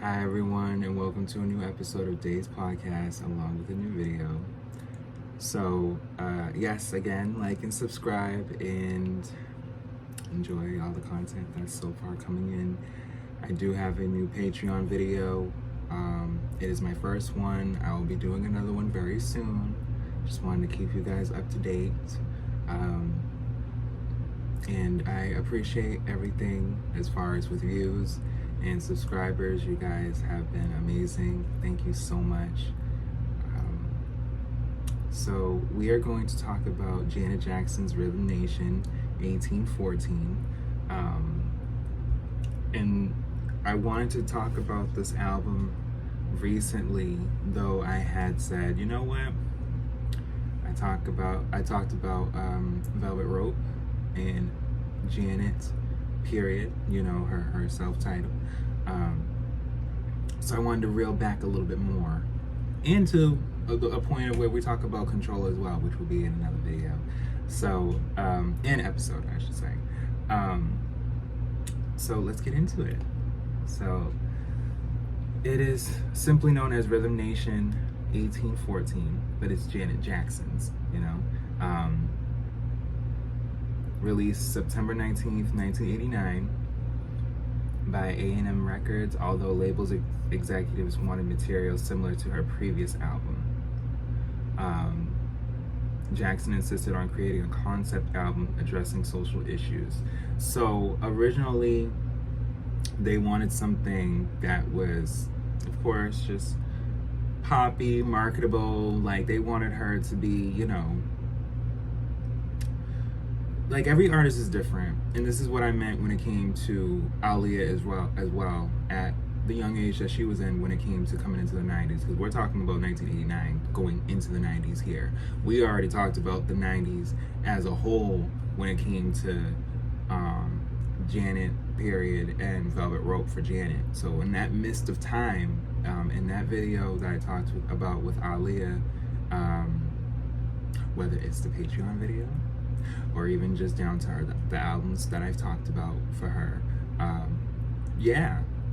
Hi everyone, and welcome to a new episode of Days Podcast along with a new video. So, yes, again, like and subscribe and enjoy all the content that's so far coming in. I do have a new Patreon video. It is my first one. I will be doing another one very soon. Just wanted to keep you guys up to date. And I appreciate everything as far as with views and subscribers. You guys have been amazing. Thank you so much. So we are going to talk about Janet Jackson's Rhythm Nation 1814. And I wanted to talk about this album recently, though I had said, you know what? I talked about Velvet Rope and Janet, period, her self-titled. So I wanted to reel back a little bit more into a point of where we talk about Control as well, which will be in another video. So, an episode, I should say. So let's get into it. So, it is simply known as Rhythm Nation 1814, but it's Janet Jackson's, released September 19th, 1989 by A&M Records, although labels executives wanted material similar to her previous album. Jackson insisted on creating a concept album addressing social issues. So originally, they wanted something that was, of course, just poppy, marketable. Like, they wanted her to be, like, every artist is different, and this is what I meant when it came to Aaliyah as well at the young age that she was in when it came to coming into the 90s, because we're talking about 1989 going into the 90s here. We already talked about the 90s as a whole when it came to Janet, period, and Velvet Rope for Janet. So in that mist of time, in that video that I talked about with Aaliyah, whether it's the Patreon video or even just down to the albums that I've talked about for her,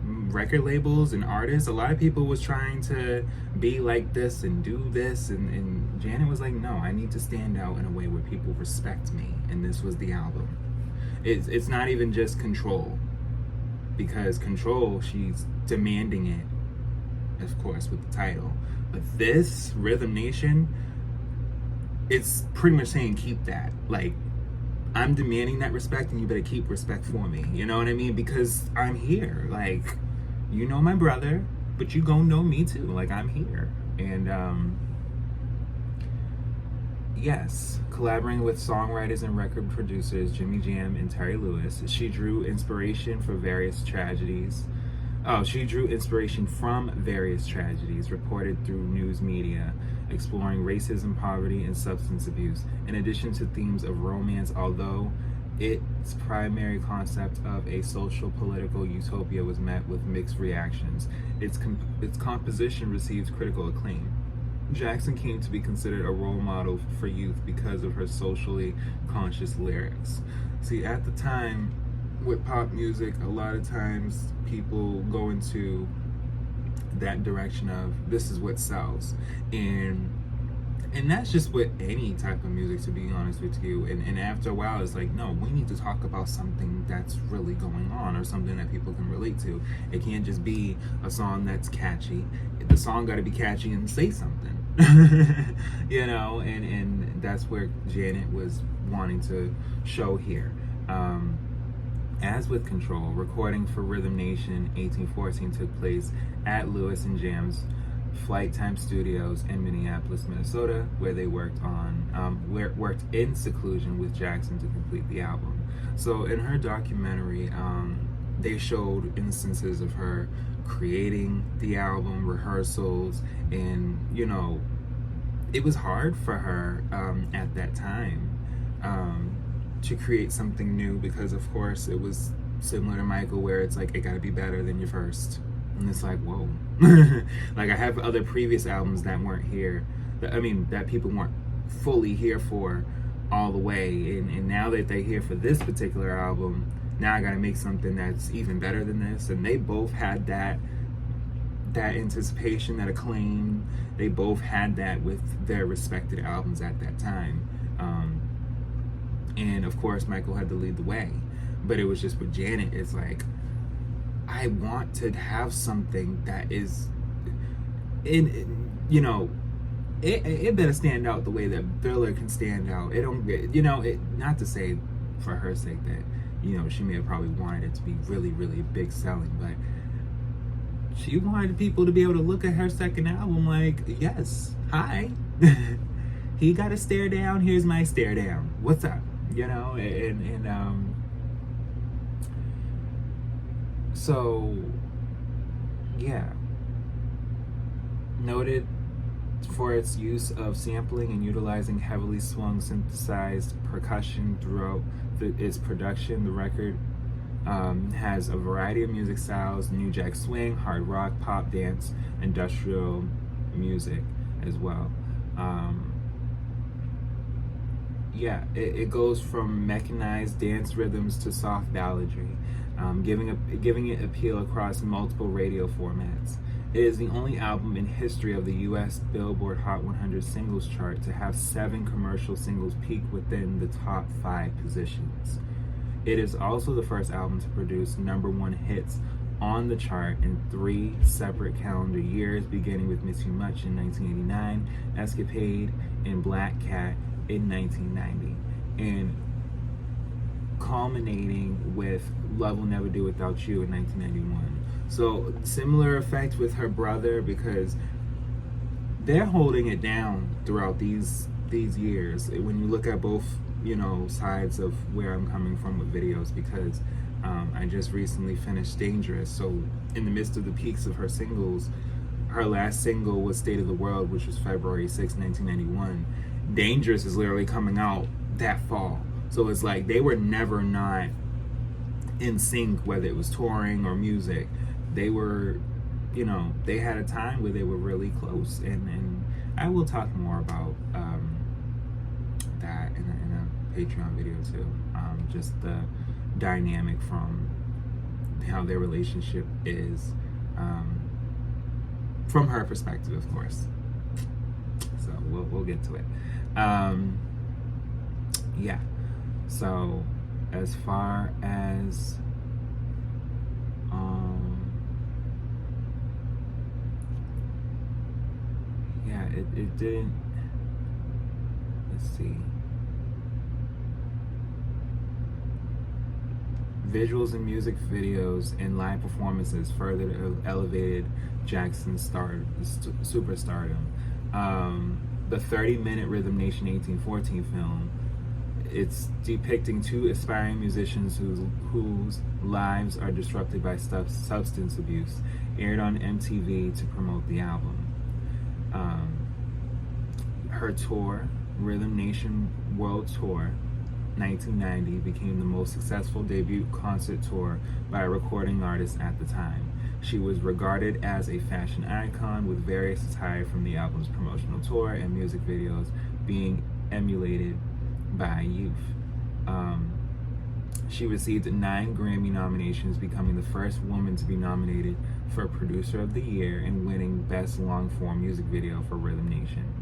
record labels and artists, a lot of people was trying to be like this and do this, and Janet was like, no, I need to stand out in a way where people respect me, and this was the album. It's not even just Control, because Control, she's demanding it, of course, with the title, but this Rhythm Nation, it's pretty much saying keep that. Like, I'm demanding that respect, and you better keep respect for me. You know what I mean? Because I'm here. Like, you know my brother, but you gonna know me too. Like, I'm here. And yes, collaborating with songwriters and record producers Jimmy Jam and Terry Lewis, she drew inspiration from various tragedies reported through news media, exploring racism, poverty, and substance abuse, in addition to themes of romance, although its primary concept of a social political utopia was met with mixed reactions. Its composition received critical acclaim. Jackson came to be considered a role model for youth because of her socially conscious lyrics. See, at the time, with pop music, a lot of times people go into that direction of this is what sells, and that's just with any type of music, to be honest with you. And after a while, it's like, no, we need to talk about something that's really going on, or something that people can relate to. It can't just be a song that's catchy. The song got to be catchy and say something. And that's where Janet was wanting to show here. As with Control, recording for Rhythm Nation 1814 took place at Lewis and Jam's Flight Time Studios in Minneapolis, Minnesota, where they worked in seclusion with Jackson to complete the album. So in her documentary, they showed instances of her creating the album, rehearsals, and it was hard for her at that time to create something new, because of course it was similar to Michael, where it's like, it gotta be better than your first. And it's like, whoa. Like, I have other previous albums that weren't here, that people weren't fully here for all the way, and now that they're here for this particular album, now I gotta make something that's even better than this. And they both had that that anticipation, that acclaim. They both had that with their respected albums at that time. And of course, Michael had to lead the way. But it was just with Janet, it's like, I want to have something that is, it better stand out the way that Thriller can stand out. It don't, not to say for her sake that, she may have probably wanted it to be really, really big selling, but she wanted people to be able to look at her second album like, yes, hi. He got a stare down, here's my stare down. What's up? So, yeah. Noted for its use of sampling and utilizing heavily swung synthesized percussion throughout its production, the record has a variety of music styles: New Jack Swing, hard rock, pop, dance, industrial music as well. It goes from mechanized dance rhythms to soft balladry, giving it appeal across multiple radio formats. It is the only album in history of the U.S. Billboard Hot 100 singles chart to have 7 commercial singles peak within the top 5 positions. It is also the first album to produce #1 hits on the chart in 3 separate calendar years, beginning with Miss You Much in 1989, Escapade, and Black Cat in 1990, and culminating with Love Will Never Do Without You in 1991. So similar effect with her brother, because they're holding it down throughout these years. When you look at both, sides of where I'm coming from with videos, because I just recently finished Dangerous. So in the midst of the peaks of her singles, her last single was State of the World, which was February 6, 1991. Dangerous is literally coming out that fall. So it's like they were never not in sync, whether it was touring or music. They were, they had a time where they were really close. And I will talk more about that in a Patreon video too. Just the dynamic from how their relationship is, from her perspective, of course. So we'll get to it. So as far as it didn't, let's see, visuals and music videos and live performances further elevated Jackson's superstardom. The 30-minute Rhythm Nation 1814 film, it's depicting 2 aspiring musicians whose lives are disrupted by substance abuse, aired on MTV to promote the album. Her tour, Rhythm Nation World Tour 1990, became the most successful debut concert tour by a recording artist at the time. She was regarded as a fashion icon, with various attire from the album's promotional tour and music videos being emulated by youth. She received 9 Grammy nominations, becoming the first woman to be nominated for Producer of the Year and winning Best Long-Form Music Video for Rhythm Nation.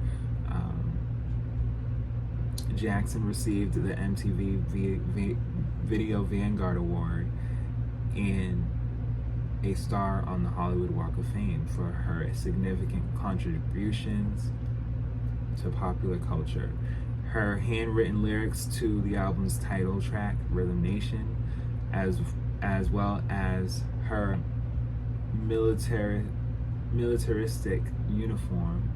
Jackson received the MTV Video Vanguard Award and a star on the Hollywood Walk of Fame for her significant contributions to popular culture. Her handwritten lyrics to the album's title track, Rhythm Nation, as well as her militaristic uniform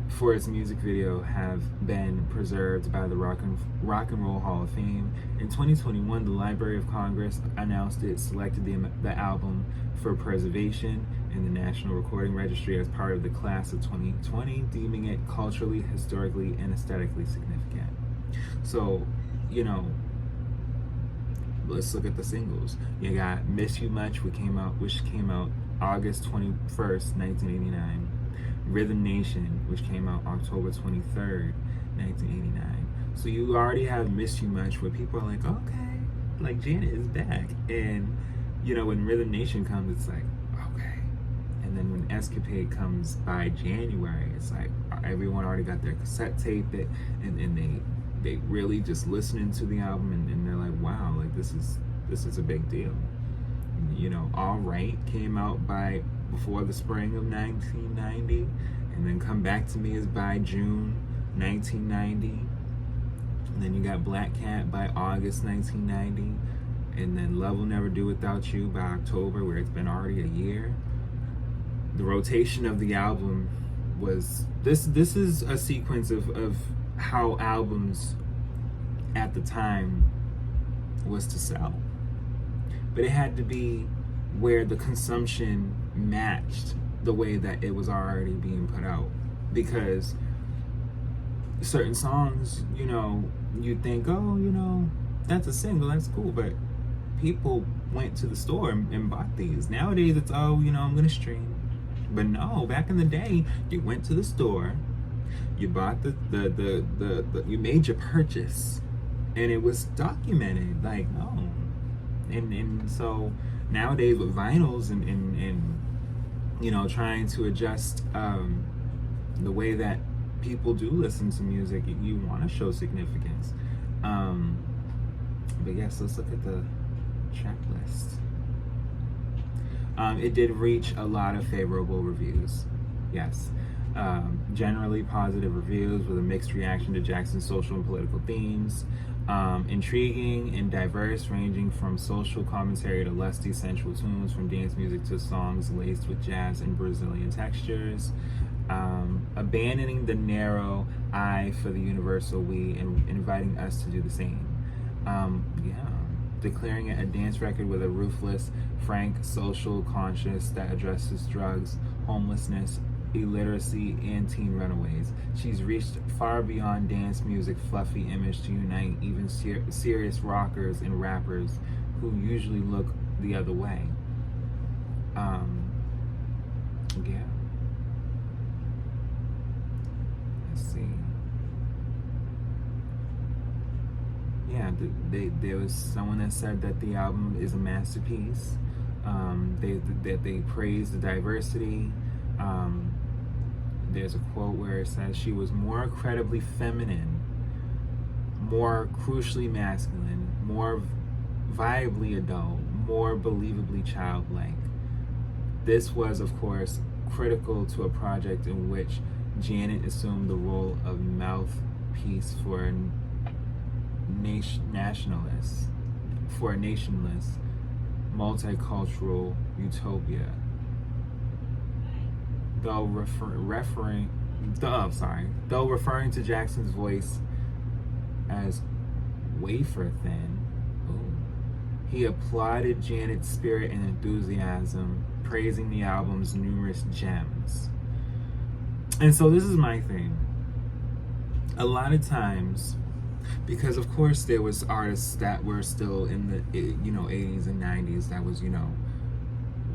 for its music video, have been preserved by the Rock and Roll Hall of Fame. In 2021, the Library of Congress announced it selected the album for preservation in the National Recording Registry as part of the class of 2020, deeming it culturally, historically, and aesthetically significant. So, let's look at the singles. You got Miss You Much, which came out August 21st, 1989. Rhythm Nation, which came out October 23rd, 1989. So you already have Miss You Much, where people are like, okay, like Janet is back. And, when Rhythm Nation comes, it's like, oh And then when Escapade comes by January, it's like everyone already got their cassette tape it, and they really just listening to the album, and they're like, wow, like this is a big deal. You know, All Right came out by before the spring of 1990, and then Come Back to Me is by June 1990. And then you got Black Cat by August 1990, and then Love Will Never Do Without You by October, where it's been already a year. The rotation of the album was this is a sequence of how albums at the time was to sell. But it had to be where the consumption matched the way that it was already being put out. Because certain songs, you know, you think, oh, you know, that's a single, that's cool, but people went to the store and bought these. Nowadays it's, oh, you know, I'm gonna stream. But no, back in the day, you went to the store, you bought the you made your purchase, and it was documented. Like, no. And so nowadays with vinyls and you know, trying to adjust the way that people do listen to music, you want to show significance. But yes, let's look at the track list. It did reach a lot of favorable reviews. Yes. Generally positive reviews with a mixed reaction to Jackson's social and political themes. Intriguing and diverse, ranging from social commentary to lusty, sensual tunes, from dance music to songs laced with jazz and Brazilian textures. Abandoning the narrow eye for the universal we and inviting us to do the same. Declaring it a dance record with a ruthless, frank, social conscience that addresses drugs, homelessness, illiteracy, and teen runaways. She's reached far beyond dance music fluffy image to unite even serious rockers and rappers who usually look the other way. Let's see. There was someone that said that the album is a masterpiece. They praised the diversity. There's a quote where it says she was more incredibly feminine, more crucially masculine, more viably adult, more believably childlike. This was, of course, critical to a project in which Janet assumed the role of mouthpiece for a nationalist, for a nationless, multicultural utopia. Though referring to Jackson's voice as wafer thin, he applauded Janet's spirit and enthusiasm, praising the album's numerous gems. And so this is my thing. A lot of times, because of course there was artists that were still in the 80s and 90s that was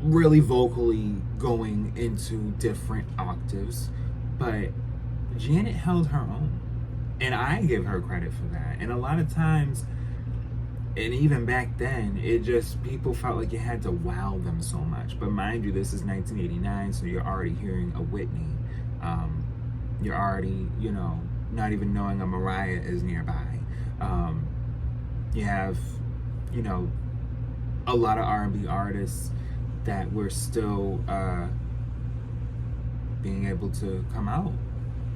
really vocally going into different octaves, but Janet held her own, and I give her credit for that. And a lot of times, and even back then, it just, people felt like you had to wow them so much. But mind you, this is 1989, so you're already hearing a Whitney. You're already, not even knowing a Mariah is nearby. You have, a lot of R&B artists that were still being able to come out,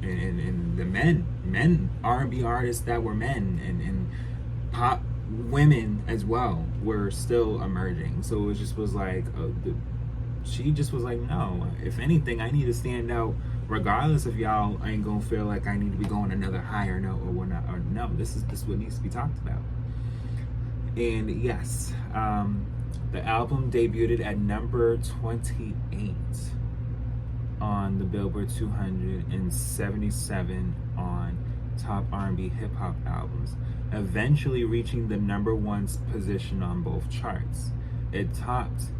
and the men R&B artists that were men, and pop women as well were still emerging. So it just was like she just was like, no, if anything, I need to stand out, regardless if y'all ain't gonna feel like I need to be going another higher note or whatnot, or no, this is what needs to be talked about. And yes, the album debuted at number 28 on the Billboard 200 and 77 on top R&B hip hop albums, eventually reaching the number 1 position on both charts. It topped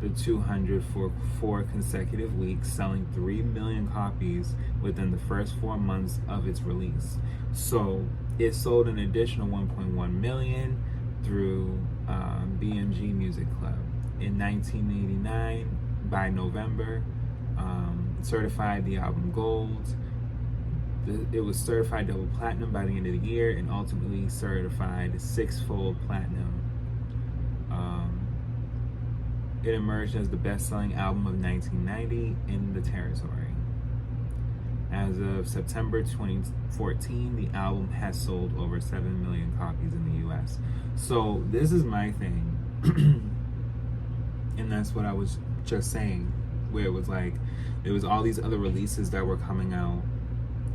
the 200 for 4 consecutive weeks, selling 3 million copies within the first 4 months of its release. So it sold an additional 1.1 million through BMG Music Club. In 1989, by November. Certified the album gold. It was certified double platinum by the end of the year, and ultimately certified 6-fold platinum. It emerged as the best-selling album of 1990 in the territory. As of September 2014, the album has sold over 7 million copies in the US. So this is my thing. And that's what I was just saying, where it was like, there was all these other releases that were coming out,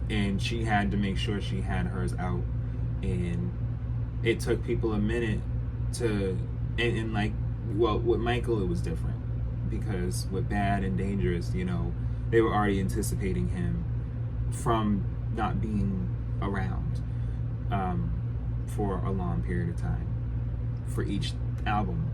and she had to make sure she had hers out. And it took people a minute to, and like, well, with Michael, it was different, because with Bad and Dangerous, you know, they were already anticipating him from not being around for a long period of time for each album.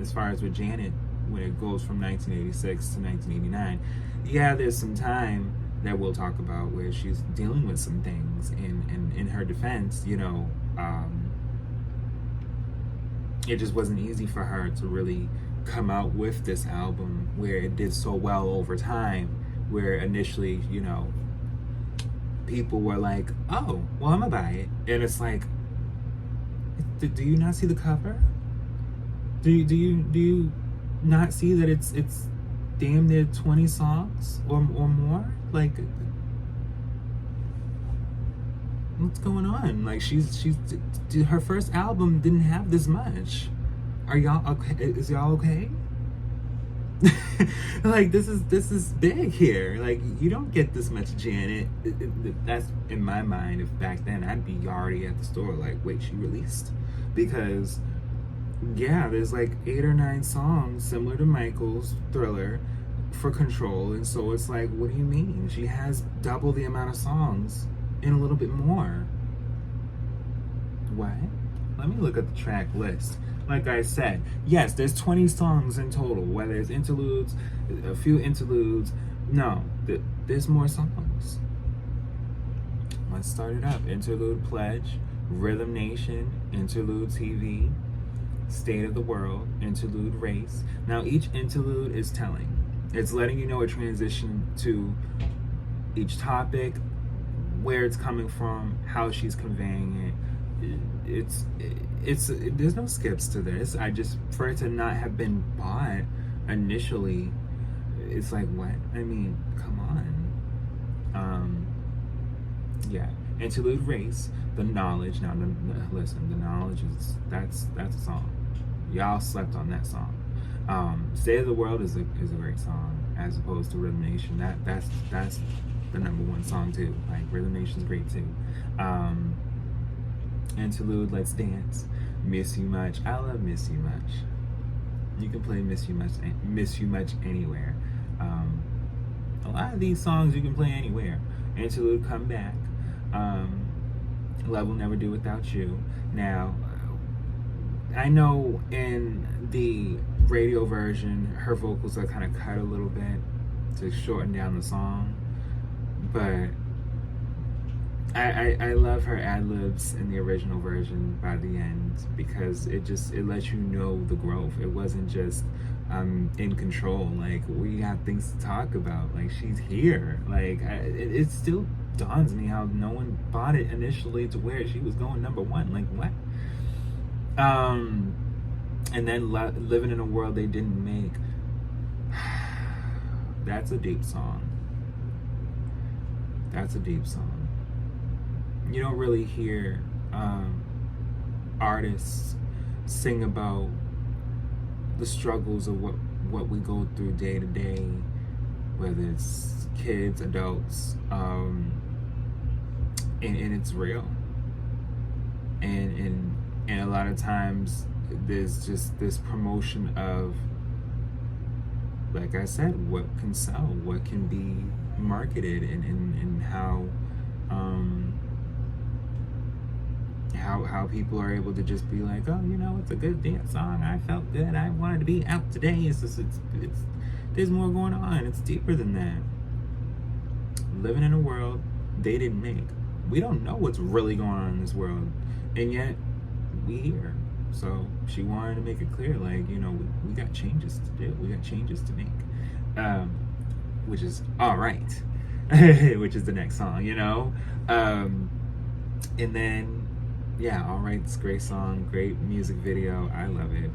As far as with Janet, when it goes from 1986 to 1989, yeah, there's some time that we'll talk about where she's dealing with some things, and in her defense, you know, it just wasn't easy for her to really come out with this album where it did so well over time, where initially, you know, people were like, oh, well, I'm gonna buy it. And it's like, do you not see the cover? Do you not see that it's damn near 20 songs or more? Like, what's going on? Like, her first album didn't have this much. Are y'all okay? Is y'all okay? Like, this is big here. Like, you don't get this much Janet. That's in my mind. If back then, I'd be already at the store like, wait, she released? Because yeah, there's like 8 or 9 songs similar to Michael's Thriller for Control, and so it's like, what do you mean? She has double the amount of songs and a little bit more. What? Let me look at the track list. Like I said, yes, there's 20 songs in total, whether it's interludes, a few interludes. No, there's more songs. Let's start it up. Interlude Pledge, Rhythm Nation, Interlude TV, State of the World, Interlude Race. Now each interlude is telling. It's letting you know a transition to each topic, where it's coming from, how she's conveying it. There's no skips to this. I just, for it to not have been bought initially, it's like, what? I mean, come on. Yeah. Interlude Race, The Knowledge. Now, listen, The Knowledge that's a song. Y'all slept on that song. State of the World is a great song, as opposed to Rhythm Nation. That's the #1 song too. Like, Rhythm Nation's great too. Interlude, Let's Dance, Miss You Much. I love Miss You Much. You can play Miss You Much anywhere. A lot of these songs you can play anywhere. Interlude, Come Back. Love Will Never Do Without You. Now, I know in the radio version, her vocals are kind of cut a little bit to shorten down the song, but I love her ad-libs in the original version by the end, because it lets you know the growth. It wasn't just in control, like, we got things to talk about, like, she's here. Like, it still dawns me how no one bought it initially to where she was going #1. Like, what? And then Living in a World They Didn't Make. That's a deep song. That's a deep song. You don't really hear artists sing about the struggles of what we go through day to day, whether it's kids, adults, and it's real. And a lot of times there's just this promotion of, like I said, what can sell, what can be marketed, and how people are able to just be like, oh, you know, it's a good dance song, I felt good, I wanted to be out today. It's there's more going on. It's deeper than that. Living in a World They Didn't Make. We don't know what's really going on in this world, and yet we here. So she wanted to make it clear, like, you know, we got changes to do. We got changes to make. Which is all right. Which is the next song, you know? And then, yeah, All Right's great song, great music video. I love it.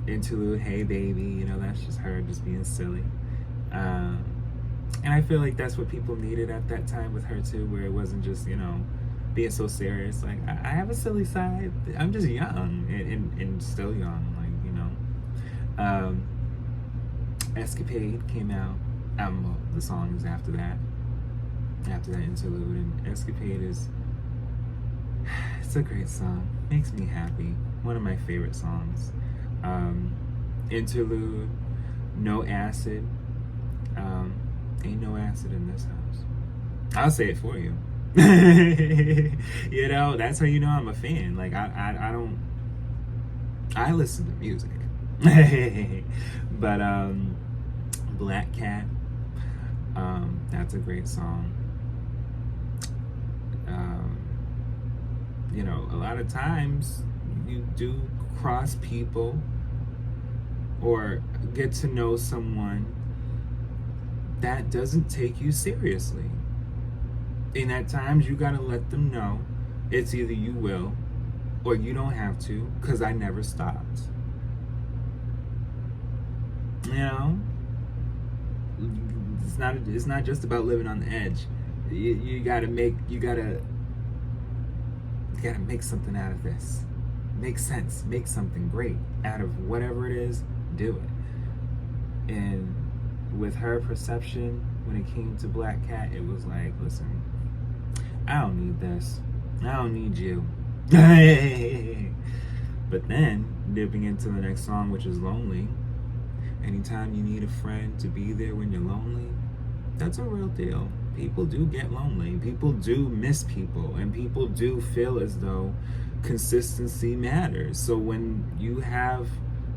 Interlude, Hey Baby, you know, that's just her just being silly. And I feel like that's what people needed at that time with her too, where it wasn't just, you know, being so serious. Like, I have a silly side. I'm just young and still young, like, you know. Escapade came out. The song is after that interlude, and Escapade is, it's a great song. Makes me happy. One of my favorite songs. Interlude, No Acid. Ain't no acid in this house. I'll say it for you. You know, that's how you know I'm a fan. Like, I listen to music. But Black Cat, that's a great song. You know, a lot of times you do cross people or get to know someone that doesn't take you seriously. And at times you gotta let them know it's either you will or you don't have to, because I never stopped. You know? It's not just about living on the edge. You gotta make something out of this. Make sense. Make something great out of whatever it is. Do it. And with her perception, when it came to Black Cat, it was like, listen, I don't need this. I don't need you. But then, dipping into the next song, which is Lonely. Anytime you need a friend to be there when you're lonely, that's a real deal. People do get lonely. People do miss people. And people do feel as though consistency matters. So when you have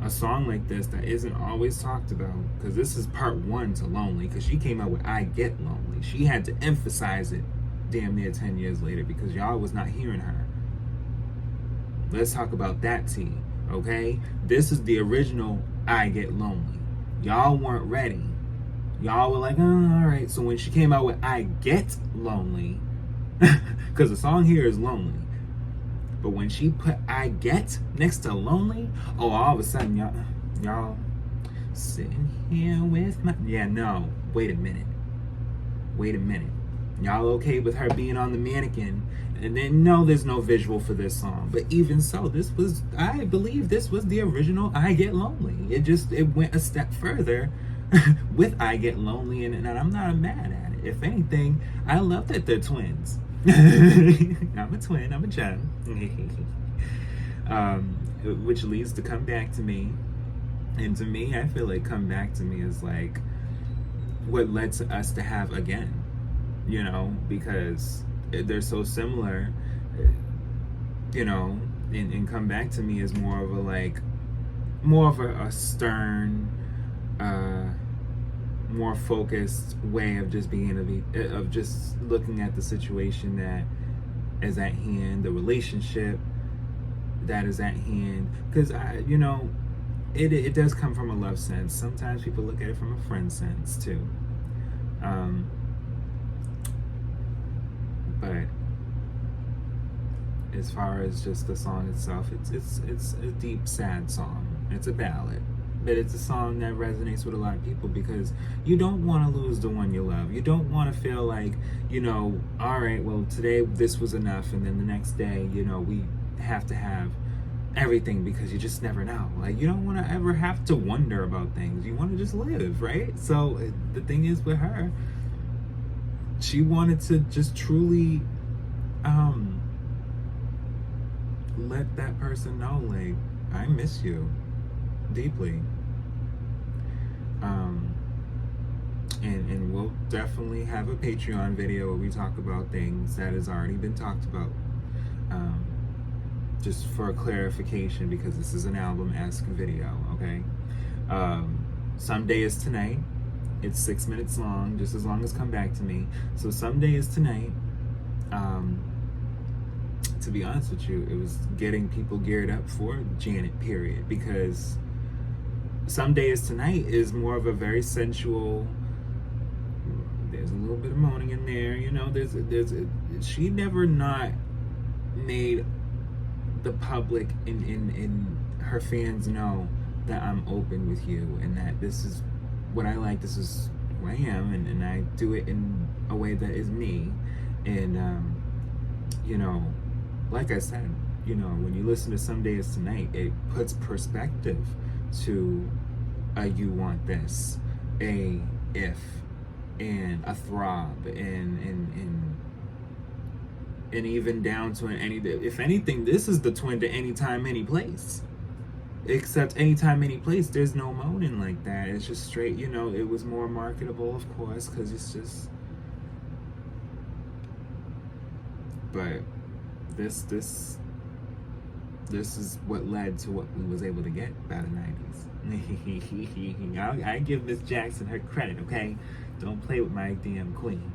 a song like this that isn't always talked about, because this is part 1 to Lonely, because she came out with I Get Lonely. She had to emphasize it damn near 10 years later because y'all was not hearing her. Let's talk about that tea, okay? This is the original I Get Lonely. Y'all weren't ready. Y'all were like, oh, all right. So when she came out with I Get Lonely, because the song here is Lonely, but when she put I Get next to Lonely, oh, all of a sudden, y'all sitting here with my... Yeah, no. Wait a minute. Y'all okay with her being on the mannequin? And then, no, there's no visual for this song. But even so, I believe this was the original I Get Lonely. It went a step further with I Get Lonely, and I'm not mad at it. If anything, I love that they're twins. I'm a twin, I'm a gem. Which leads to Come Back to Me. And to me, I feel like Come Back to Me is like what led to us to have Again. You know, because they're so similar, you know, and Come Back to Me is more of a stern, more focused way of just of just looking at the situation that is at hand, the relationship that is at hand. Because you know, it does come from a love sense. Sometimes people look at it from a friend sense too. But as far as just the song itself, it's a deep, sad song. It's a ballad, but it's a song that resonates with a lot of people because you don't want to lose the one you love. You don't want to feel like, you know, all right, well, today this was enough, and then the next day, you know, we have to have everything, because you just never know. Like, you don't want to ever have to wonder about things. You want to just live, right? So the thing is with her, she wanted to just truly let that person know, like, I miss you deeply. And we'll definitely have a Patreon video where we talk about things that has already been talked about, just for clarification, because this is an album-esque video, okay? Someday is tonight. It's 6 minutes long, just as long as Come Back to Me. So Someday is tonight. to be honest with you, it was getting people geared up for Janet, period. Because Some Days Tonight is more of a very sensual. There's a little bit of moaning in there, you know. She never not made the public in her fans know that I'm open with you and that this is what I like, this is who I am, and I do it in a way that is me. And you know, like I said, you know, when you listen to Some Days Tonight, it puts perspective to a You Want This, a If, and a Throb, and even down to if anything, this is the twin to Anytime, Any Place. Except Anytime, Any Place, there's no moaning like that. It's just straight, you know. It was more marketable, of course, because it's just. But this is what led to what we was able to get by the 90s. I give Miss Jackson her credit, okay? Don't play with my damn queen.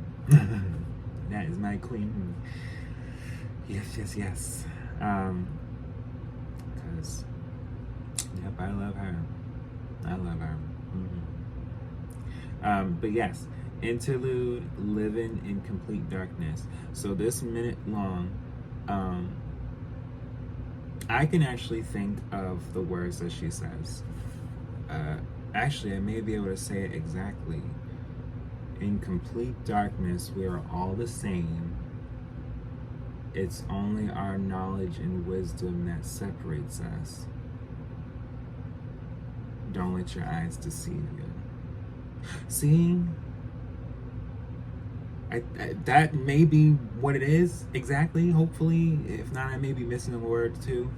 That is my queen. Yes. Because, yep, I love her. But yes, interlude, Living in Complete Darkness. So this minute long, I can actually think of the words that she says. Actually, I may be able to say it exactly. In complete darkness, we are all the same. It's only our knowledge and wisdom that separates us. Don't let your eyes deceive you. See? That may be what it is exactly, hopefully. If not, I may be missing a word too.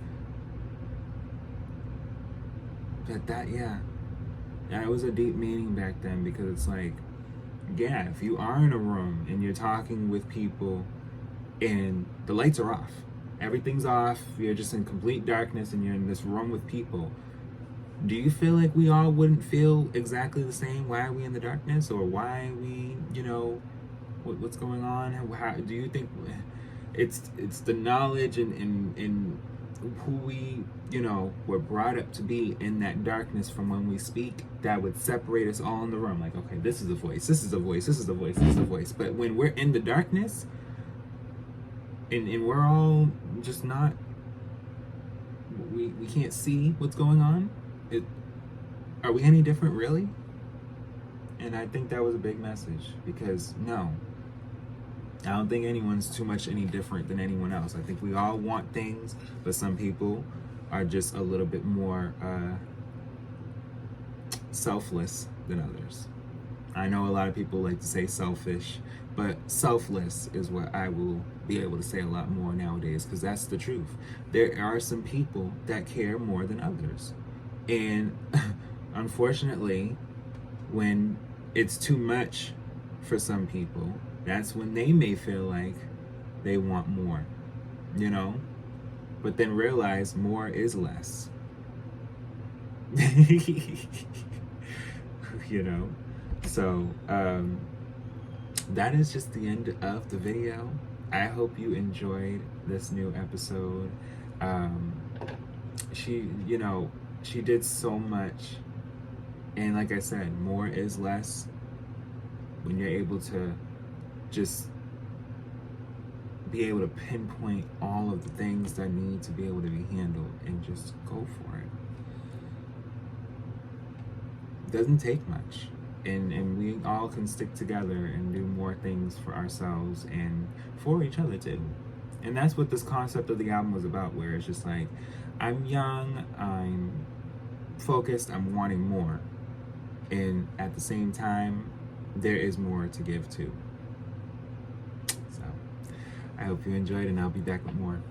But that was a deep meaning back then, because it's like, yeah, if you are in a room and you're talking with people and the lights are off, everything's off, you're just in complete darkness and you're in this room with people, do you feel like we all wouldn't feel exactly the same? Why are we in the darkness? Or why we, you know, what's going on? How do you think it's the knowledge and who we, you know, were brought up to be in that darkness from when we speak that would separate us all in the room? Like, okay, this is a voice, this is a voice, this is a voice, this is a voice. But when we're in the darkness and we're all just not, we can't see what's going on, are we any different, really? And I think that was a big message, because no, I don't think anyone's too much any different than anyone else. I think we all want things, but some people are just a little bit more selfless than others. I know a lot of people like to say selfish, but selfless is what I will be able to say a lot more nowadays, because that's the truth. There are some people that care more than others. And unfortunately, when it's too much for some people, that's when they may feel like they want more, you know? But then realize more is less. You know? So, that is just the end of the video. I hope you enjoyed this new episode. She did so much. And like I said, more is less when you're able to just be able to pinpoint all of the things that need to be able to be handled and just go for it. It doesn't take much. And we all can stick together and do more things for ourselves and for each other too. And that's what this concept of the album was about, where it's just like, I'm young, I'm focused, I'm wanting more. And at the same time, there is more to give too. So, I hope you enjoyed, and I'll be back with more.